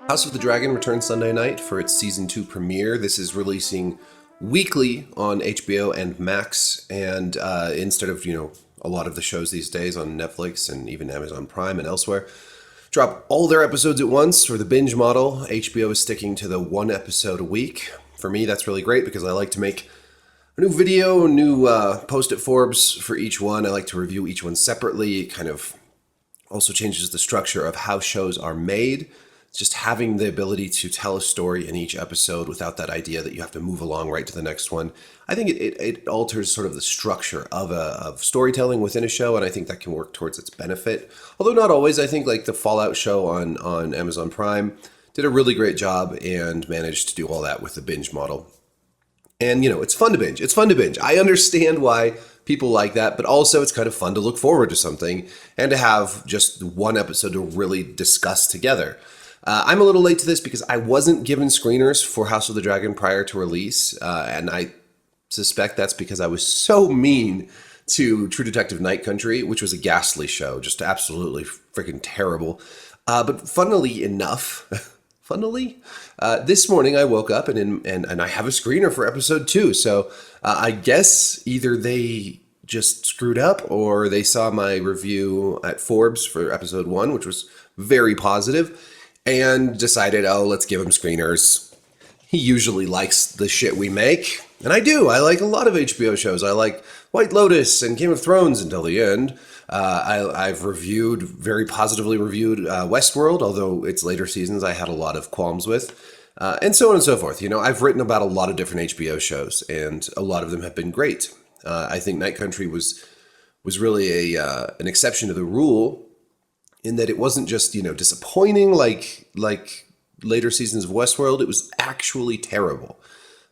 House of the Dragon returns Sunday night for its season 2 premiere. This is releasing weekly on HBO and Max, and instead of, a lot of the shows these days on Netflix and even Amazon Prime and elsewhere, drop all their episodes at once for the binge model. HBO is sticking to the one episode a week. For me, that's really great because I like to make a new video, new post-it Forbes for each one. I like to review each one separately. It kind of also changes the structure of how shows are made. Just having the ability to tell a story in each episode without that idea that you have to move along right to the next one. I think it alters sort of the structure of storytelling within a show, and I think that can work towards its benefit. Although not always. I think like the Fallout show on Amazon Prime did a really great job and managed to do all that with the binge model. And, it's fun to binge. It's fun to binge. I understand why people like that, but also it's kind of fun to look forward to something and to have just one episode to really discuss together. I'm a little late to this because I wasn't given screeners for House of the Dragon prior to release, and I suspect that's because I was so mean to True Detective Night Country, which was a ghastly show, just absolutely freaking terrible. But funnily enough, this morning I woke up and I have a screener for episode 2, so I guess either they just screwed up or they saw my review at Forbes for episode 1, which was very positive, and decided, let's give him screeners. He usually likes the shit we make, and I do. I like a lot of HBO shows. I like White Lotus and Game of Thrones until the end. I've very positively reviewed Westworld, although its later seasons I had a lot of qualms with, and so on and so forth. I've written about a lot of different HBO shows, and a lot of them have been great. I think Night Country was really an exception to the rule, in that it wasn't just, disappointing like later seasons of Westworld. It was actually terrible.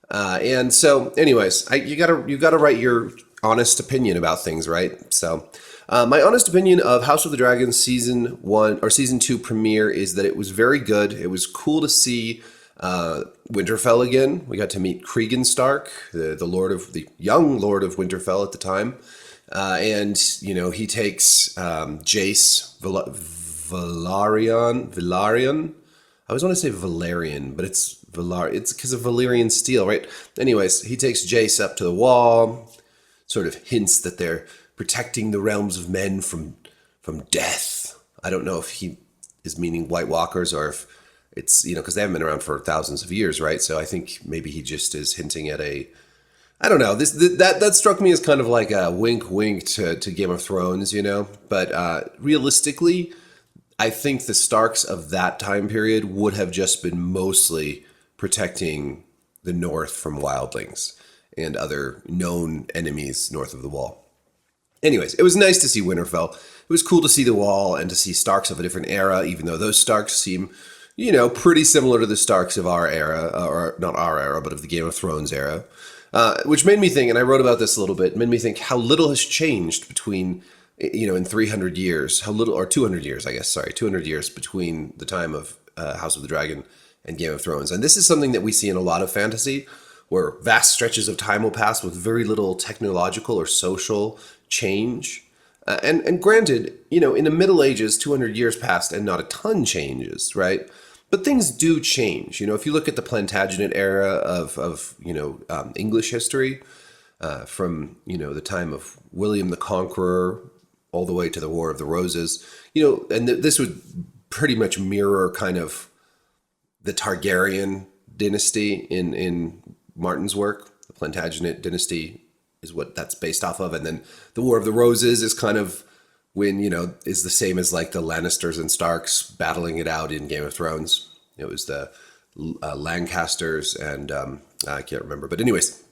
And so anyways, you gotta write your honest opinion about things, right? So my honest opinion of House of the Dragon season 1 or season 2 premiere is that it was very good. It was cool to see Winterfell again. We got to meet Cregan Stark, the young Lord of Winterfell at the time. And, he takes Jace, Valerian. I always want to say Valerian, but it's because of Valyrian steel, right? Anyways, he takes Jace up to the wall, sort of hints that they're protecting the realms of men from death. I don't know if he is meaning White Walkers or if it's, because they haven't been around for thousands of years, right? So I think maybe he just is hinting at I don't know. That struck me as kind of like a wink to Game of Thrones, But realistically, I think the Starks of that time period would have just been mostly protecting the North from wildlings and other known enemies north of the Wall. Anyways, it was nice to see Winterfell. It was cool to see the Wall and to see Starks of a different era, even though those Starks seem, pretty similar to the Starks of our era, or not our era, but of the Game of Thrones era. Which made me think, and I wrote about this a little bit, made me think how little has changed between, in 300 years, how little, or 200 years, 200 years between the time of House of the Dragon and Game of Thrones. And this is something that we see in a lot of fantasy, where vast stretches of time will pass with very little technological or social change. And granted, in the Middle Ages, 200 years passed and not a ton changes, right? But things do change. If you look at the Plantagenet era of English history, from, the time of William the Conqueror all the way to the War of the Roses, and this would pretty much mirror kind of the Targaryen dynasty in Martin's work. The Plantagenet dynasty is what that's based off of. And then the War of the Roses is kind of when, is the same as like the Lannisters and Starks battling it out in Game of Thrones. It was the Lancasters and I can't remember. But anyways,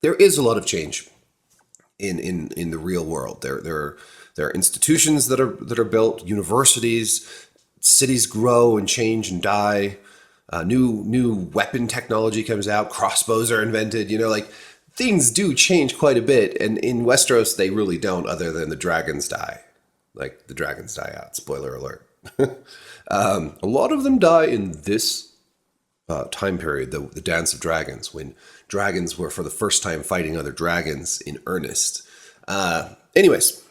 there is a lot of change in the real world. There are institutions that are built, universities, cities grow and change and die. New weapon technology comes out, crossbows are invented, things do change quite a bit, and in Westeros, they really don't, other than the dragons die. Like, the dragons die out, spoiler alert. A lot of them die in this time period, the Dance of Dragons, when dragons were for the first time fighting other dragons in earnest. Anyways,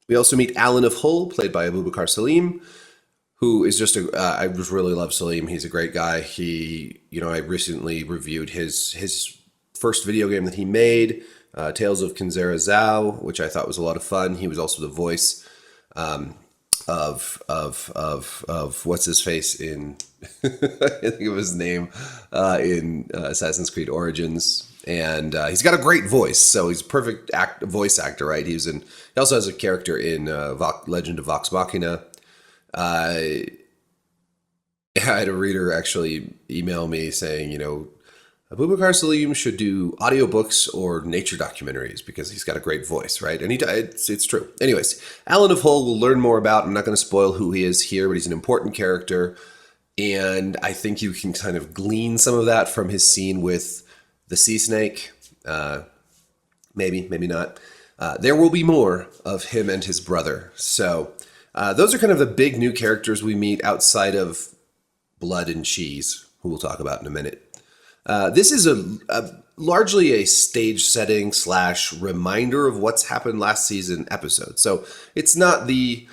we also meet Alan of Hull, played by Abubakar Salim, who is just I just really love Salim. He's a great guy. I recently reviewed his first video game that he made, Tales of Kinzera Zhao, which I thought was a lot of fun. He was also the voice of what's his face in I think of his name in Assassin's Creed Origins, and he's got a great voice, so he's a perfect voice actor, right? He also has a character in Legend of Vox Machina. I had a reader actually email me saying, Abubakar Salim should do audiobooks or nature documentaries because he's got a great voice, right? And it's true. Anyways, Alan of Hull, we'll learn more about. I'm not going to spoil who he is here, but he's an important character. And I think you can kind of glean some of that from his scene with the sea snake. Maybe not. There will be more of him and his brother. So those are kind of the big new characters we meet outside of Blood and Cheese, who we'll talk about in a minute. This is largely a stage setting / reminder of what's happened last season episode. So it's not the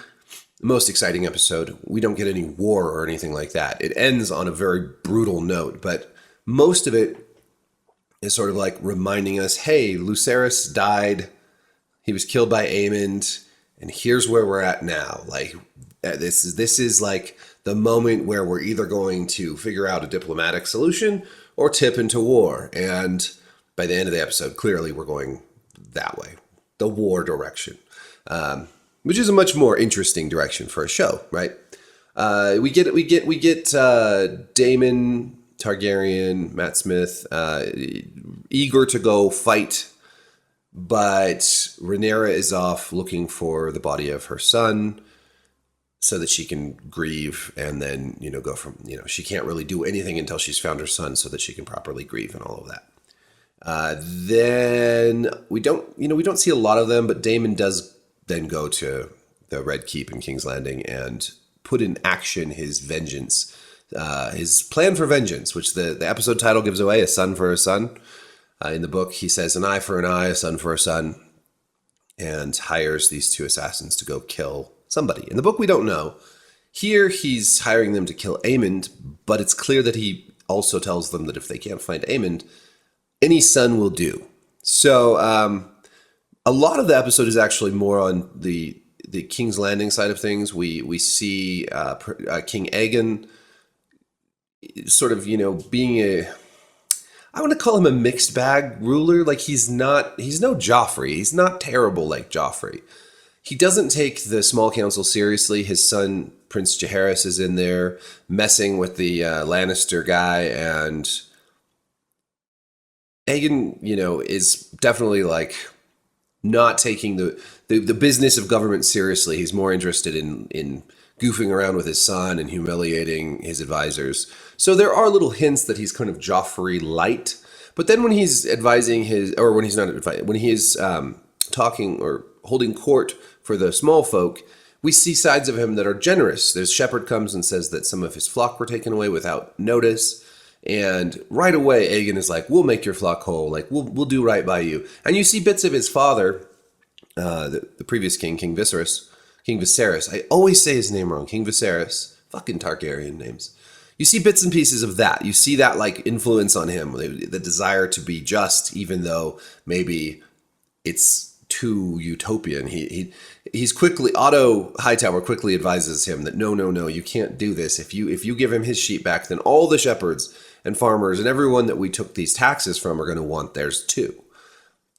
most exciting episode. We don't get any war or anything like that. It ends on a very brutal note, but most of it is sort of like reminding us, hey, Lucerys died. He was killed by Aemond, and here's where we're at now. Like this is like the moment where we're either going to figure out a diplomatic solution or tip into war. And by the end of the episode, clearly we're going that way, the war direction, which is a much more interesting direction for a show, right? We get Daemon Targaryen, Matt Smith, eager to go fight, but Rhaenyra is off looking for the body of her son so that she can grieve and then, go from, she can't really do anything until she's found her son so that she can properly grieve and all of that. Then we don't see a lot of them, but Daemon does then go to the Red Keep in King's Landing and put in action his vengeance, his plan for vengeance, which the episode title gives away, a son for a son. In the book, he says an eye for an eye, a son for a son, and hires these two assassins to go kill somebody. In the book, we don't know. Here, he's hiring them to kill Aemond, but it's clear that he also tells them that if they can't find Aemond, any son will do. So a lot of the episode is actually more on the King's Landing side of things. We see King Aegon sort of, being I want to call him a mixed bag ruler. Like he's no Joffrey. He's not terrible like Joffrey. He doesn't take the small council seriously. His son, Prince Jaehaerys, is in there messing with the Lannister guy. And Aegon, is definitely like not taking the business of government seriously. He's more interested in goofing around with his son and humiliating his advisors. So there are little hints that he's kind of Joffrey light. But then when he's advising when he is talking or holding court for the small folk, we see sides of him that are generous. There's Shepherd comes and says that some of his flock were taken away without notice. And right away, Aegon is like, we'll make your flock whole. Like, we'll do right by you. And you see bits of his father, the previous king, King Viserys. I always say his name wrong. King Viserys. Fucking Targaryen names. You see bits and pieces of that. You see that like influence on him, the desire to be just, even though maybe it's too utopian. He's quickly, Otto Hightower quickly advises him that no, you can't do this. If you give him his sheep back, then all the shepherds and farmers and everyone that we took these taxes from are going to want theirs too.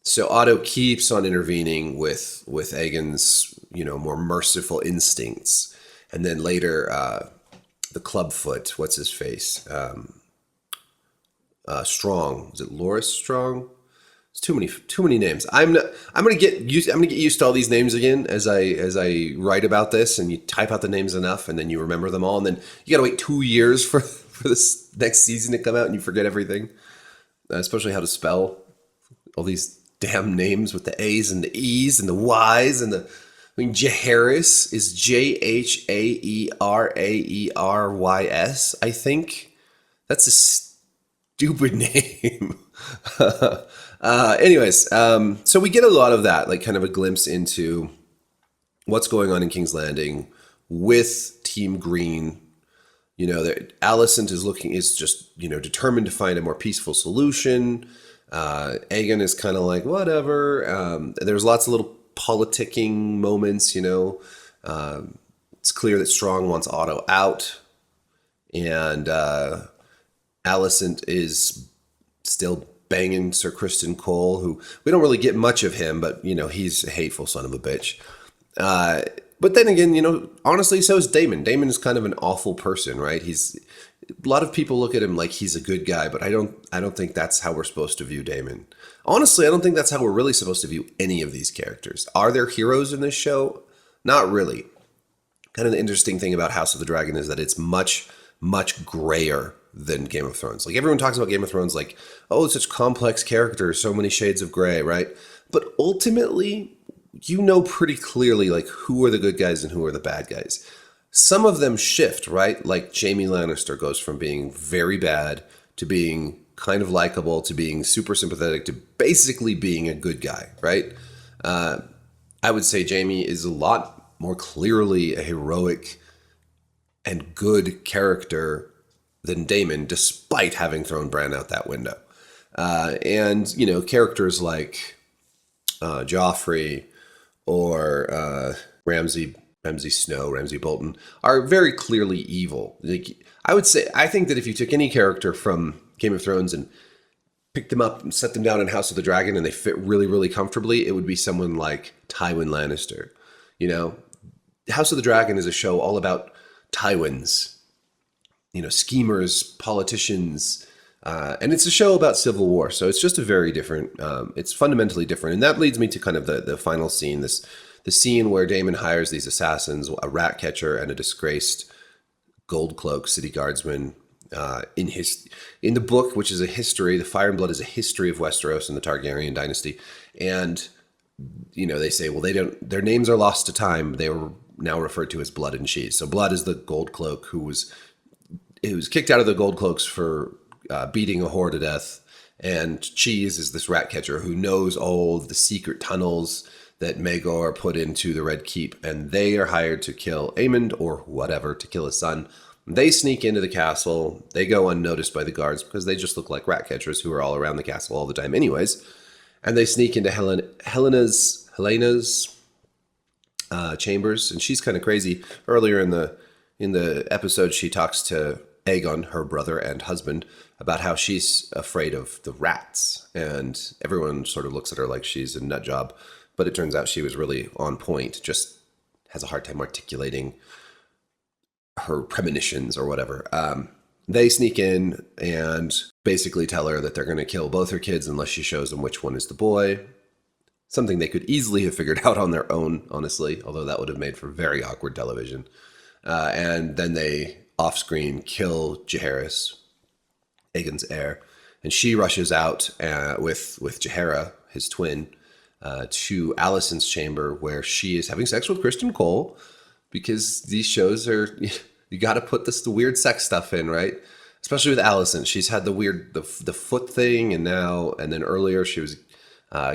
So Otto keeps on intervening with Aegon's, more merciful instincts. And then later, the clubfoot, what's his face? Strong. Is it Loras Strong? It's too many names. I'm gonna get used to all these names again as I write about this, and you type out the names enough, and then you remember them all, and then you gotta wait 2 years for this next season to come out, and you forget everything, especially how to spell all these damn names with the A's and the E's and the Y's and Jaehaerys is Jaeherys. I think that's a stupid name. Anyways, so we get a lot of that, like kind of a glimpse into what's going on in King's Landing with Team Green. That Alicent is just, determined to find a more peaceful solution. Aegon is kind of like, whatever. There's lots of little politicking moments, It's clear that Strong wants Otto out. And Alicent is still banging Sir Criston Cole, who we don't really get much of him, but, he's a hateful son of a bitch. But then again, honestly, so is Daemon. Daemon is kind of an awful person, right? A lot of people look at him like he's a good guy, but I don't think that's how we're supposed to view Daemon. Honestly, I don't think that's how we're really supposed to view any of these characters. Are there heroes in this show? Not really. Kind of the interesting thing about House of the Dragon is that it's much, much grayer than Game of Thrones. Like, everyone talks about Game of Thrones like, oh, it's such complex characters, so many shades of gray, right? But ultimately, pretty clearly, like, who are the good guys and who are the bad guys. Some of them shift, right? Like Jaime Lannister goes from being very bad to being kind of likable to being super sympathetic to basically being a good guy, right? I would say Jaime is a lot more clearly a heroic and good character than Daemon, despite having thrown Bran out that window. And characters like Joffrey or Ramsay Snow, Ramsay Bolton are very clearly evil. Like, I think that if you took any character from Game of Thrones and picked them up and set them down in House of the Dragon and they fit really, really comfortably, it would be someone like Tywin Lannister. House of the Dragon is a show all about Tywins, schemers, politicians, and it's a show about civil war. So it's just a very different, it's fundamentally different. And that leads me to kind of the final scene, the scene where Daemon hires these assassins, a rat catcher and a disgraced gold cloak city guardsman. In the book, which is a history, the Fire and Blood is a history of Westeros and the Targaryen dynasty. And, they say, well, their names are lost to time. They were now referred to as Blood and Cheese. So Blood is the gold cloak who was kicked out of the gold cloaks for beating a whore to death. And Cheese is this rat catcher who knows all of the secret tunnels that Maegor put into the Red Keep, and they are hired to kill Aemond or whatever, to kill his son. They sneak into the castle. They go unnoticed by the guards because they just look like rat catchers who are all around the castle all the time anyways. And they sneak into Helena's chambers, and she's kind of crazy. Earlier in the episode, she talks to Aegon, her brother and husband, about how she's afraid of the rats, and everyone sort of looks at her like she's a nut job. But it turns out she was really on point, just has a hard time articulating her premonitions or whatever. They sneak in and basically tell her that they're going to kill both her kids unless she shows them which one is the boy. Something they could easily have figured out on their own, honestly, although that would have made for very awkward television. And then they, off-screen, kill Jaehaerys, Aegon's heir. And she rushes out with Jaehaera, his twin, to Alicent's chamber, where she is having sex with Criston Cole, because these shows are, you got to put the weird sex stuff in, right? Especially with Alicent. She's had the foot thing, and then earlier she was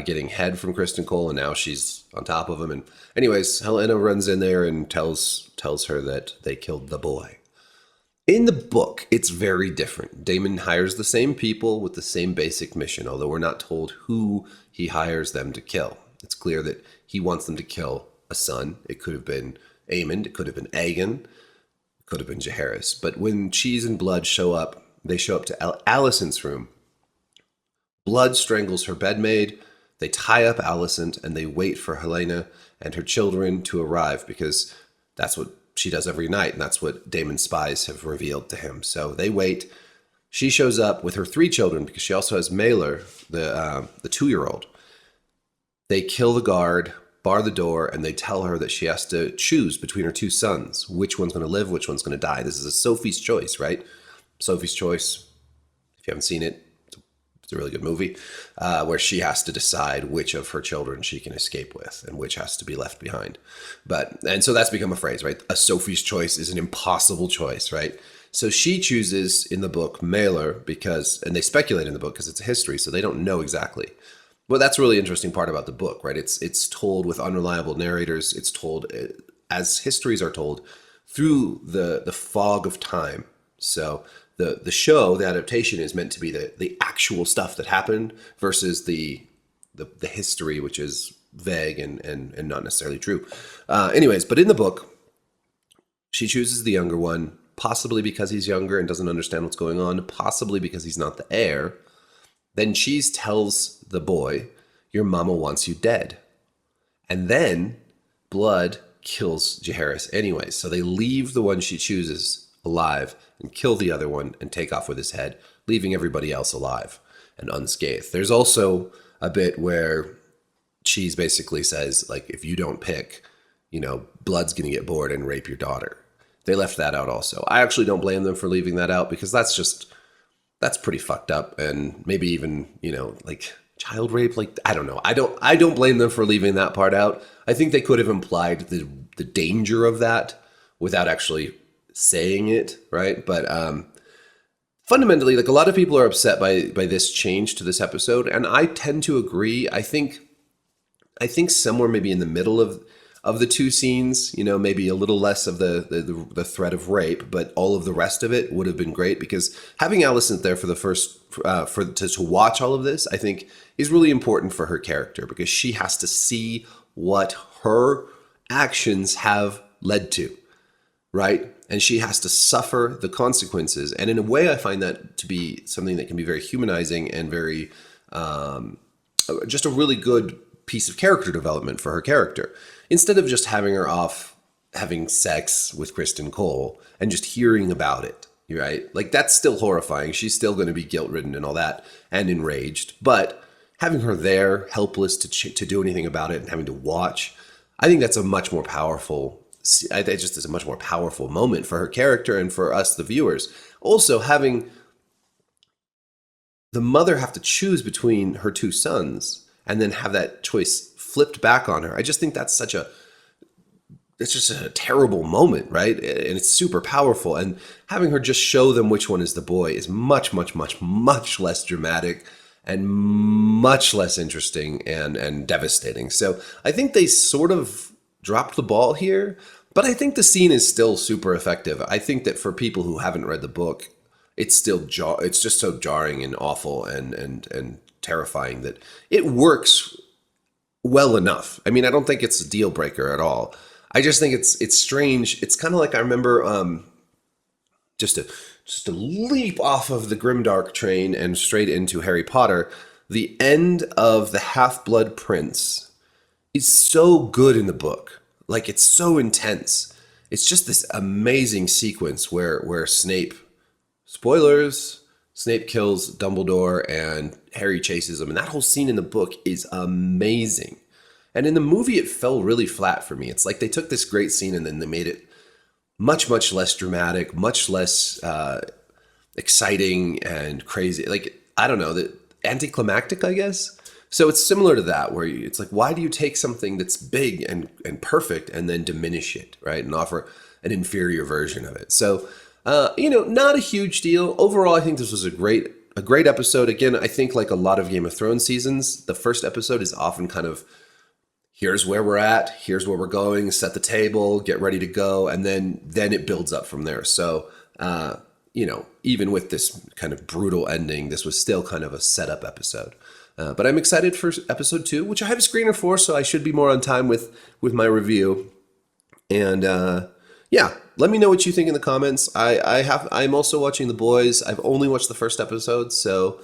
getting head from Criston Cole, and now she's on top of him. And anyways, Helena runs in there and tells her that they killed the boy. In the book, it's very different. Daemon hires the same people with the same basic mission, although we're not told who he hires them to kill. It's clear that he wants them to kill a son. It could have been Aemond, it could have been Aegon, it could have been Jaehaerys. But when Cheese and Blood show up, they show up to Alicent's room. Blood strangles her bedmaid. They tie up Alicent, and they wait for Helena and her children to arrive, because that's what she does every night, and that's what Daemon's spies have revealed to him. So they wait. She shows up with her 3 children, because she also has Mailer, the 2-year-old. They kill the guard, bar the door, and they tell her that she has to choose between her 2 sons. Which one's going to live, which one's going to die. This is a Sophie's Choice, right? Sophie's Choice, if you haven't seen it, it's a really good movie, where she has to decide which of her children she can escape with and which has to be left behind. And so that's become a phrase, right? A Sophie's Choice is an impossible choice, right? So she chooses in the book Mailer and they speculate in the book because it's a history, so they don't know exactly. But that's a really interesting part about the book, right? It's told with unreliable narrators. It's told as histories are told through the fog of time. So the show, the adaptation, is meant to be the actual stuff that happened versus the history, which is vague and not necessarily true. Anyways, but in the book, she chooses the younger one, possibly because he's younger and doesn't understand what's going on, possibly because he's not the heir. Then she tells the boy, your mama wants you dead. And then Blood kills Jaehaerys anyway. So they leave the one she chooses alive and kill the other one and take off with his head, leaving everybody else alive and unscathed. There's also a bit where Cheese basically says, like, if you don't pick, Blood's going to get bored and rape your daughter. They left that out also. I actually don't blame them for leaving that out because that's pretty fucked up, and maybe even, like child rape. Like, I don't know. I don't blame them for leaving that part out. I think they could have implied the danger of that without actually saying it, right? But fundamentally, like, a lot of people are upset by this change to this episode, and I tend to agree. I think somewhere maybe in the middle of the two scenes, maybe a little less of the threat of rape, but all of the rest of it would have been great, because having Alicent there for the first to watch all of this, I think, is really important for her character, because she has to see what her actions have led to, right? And she has to suffer the consequences. And in a way, I find that to be something that can be very humanizing and very just a really good piece of character development for her character. Instead of just having her off having sex with Kristen Cole and just hearing about it, right? Like, that's still horrifying. She's still going to be guilt-ridden and all that, and enraged. But having her there, helpless to do anything about it and having to watch, I think that's a much more powerful, it's a much more powerful moment for her character and for us, the viewers. Also, having the mother have to choose between her two sons and then have that choice flipped back on her. I just think that's it's just a terrible moment, right? And it's super powerful. And having her just show them which one is the boy is much, much, much, much less dramatic and much less interesting and devastating. So I think they sort of dropped the ball here, but I think the scene is still super effective. I think that for people who haven't read the book, it's still it's just so jarring and awful and terrifying that it works well enough. I mean, I don't think it's a deal breaker at all. I just think it's strange. It's kind of like, I remember just to leap off of the Grimdark train and straight into Harry Potter. The end of the Half-Blood Prince is so good in the book. Like, it's so intense. It's just this amazing sequence where Snape, spoilers, Snape kills Dumbledore and Harry chases him. And that whole scene in the book is amazing. And in the movie, it fell really flat for me. It's like they took this great scene and then they made it much, much less dramatic, much less exciting and crazy. Like, I don't know, anticlimactic, I guess. So it's similar to that, where it's like, why do you take something that's big and perfect and then diminish it, right? And offer an inferior version of it. So, not a huge deal. Overall, I think this was a great episode. Again, I think, like a lot of Game of Thrones seasons, the first episode is often kind of, here's where we're at, here's where we're going, set the table, get ready to go, and then it builds up from there. So, even with this kind of brutal ending, this was still kind of a setup episode. But I'm excited for episode 2, which I have a screener for, so I should be more on time with my review. And let me know what you think in the comments. I'm also watching The Boys. I've only watched the first episode, so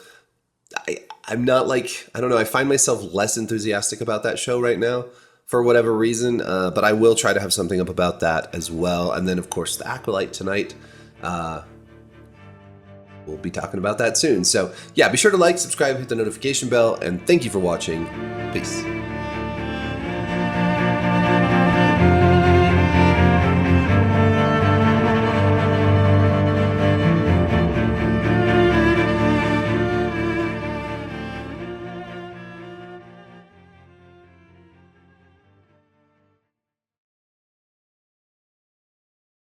I'm not like, I don't know, I find myself less enthusiastic about that show right now for whatever reason, but I will try to have something up about that as well. And then, of course, The Acolyte tonight. We'll be talking about that soon. So, yeah, be sure to like, subscribe, hit the notification bell, and thank you for watching. Peace.